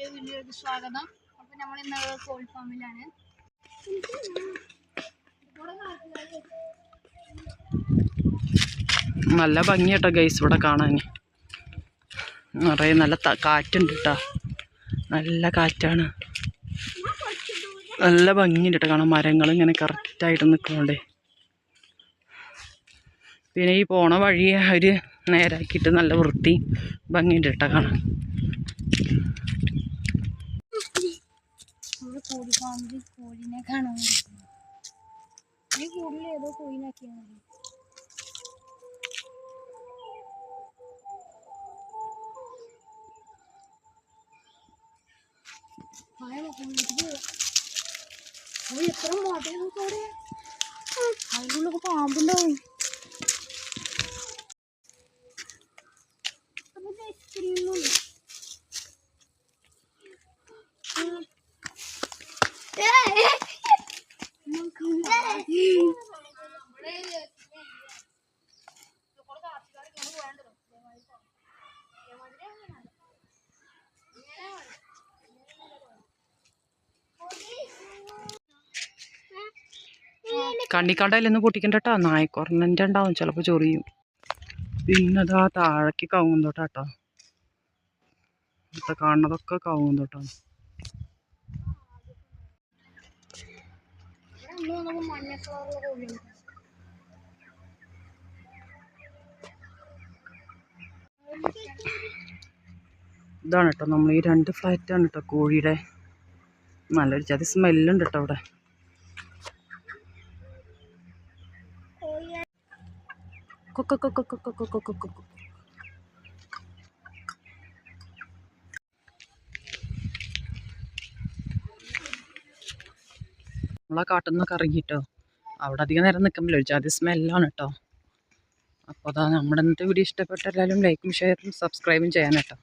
പുതിയൊരു വീഡിയോയ്ക്ക് സ്വാഗതം. അപ്പോൾ നമ്മൾ ഇന്ന് കോഴി ഫാമിലാണ്. നല്ല ഭംഗിയാട്ടോ ഗൈസ് ഇവിടെ കാണാൻ. നിറയെ നല്ല കാറ്റുണ്ട് കേട്ടോ, നല്ല കാറ്റാണ്. നല്ല ഭംഗിയുണ്ട് കേട്ടോ കാണാൻ. മരങ്ങൾ ഇങ്ങനെ കറക്റ്റായിട്ട് നിൽക്കുന്നുണ്ടേ. പിന്നെ ഈ പോണ വഴി അവർ നേരാക്കിയിട്ട് നല്ല വൃത്തി ഭംഗിയുണ്ട് കേട്ടോ കാണാൻ. കോഴി ഫാമിൽ കോഴിനെ കാണാൻ ഈ കൂടുതൽ ഏതോ കോഴിനാക്കിയാൽ മതി. എത്ര മോട്ടൊക്കെ അവിടെ അതിനുള്ളൊക്കെ പാമ്പുണ്ടാവും. കണ്ണിക്കണ്ടയിലൊന്നും പൊട്ടിക്കണ്ട കേട്ടോ, നായക്കൊറനൻ്റെ ഉണ്ടാവും, ചിലപ്പോൾ ചൊറിയും. പിന്നെ അതാ താഴേക്ക് കവുങ്ങുന്തോട്ടാട്ടോ, ഇപ്പം കാണുന്നതൊക്കെ കവുങ്ങുന്തോട്ടാണ്. ഇതാണ് കേട്ടോ നമ്മൾ ഈ 2 ഫ്ലാറ്റാണ് കേട്ടോ കോഴിയുടെ. നല്ലൊരു ചതി സ്മെല്ലുണ്ട് കേട്ടോ അവിടെ. നമ്മളാ കാട്ടിൽ നിന്നൊക്കെ ഇറങ്ങിട്ടോ, അവിടെ അധികം നേരം നിൽക്കുമ്പോൾ ഒരു ജാതി സ്മെല്ലാണ് കേട്ടോ. അപ്പോൾ അതാ നമ്മുടെ ഇന്നത്തെ വീഡിയോ ഇഷ്ടപ്പെട്ട എല്ലാവരും ലൈക്കും ഷെയറും സബ്സ്ക്രൈബും ചെയ്യാൻ കേട്ടോ.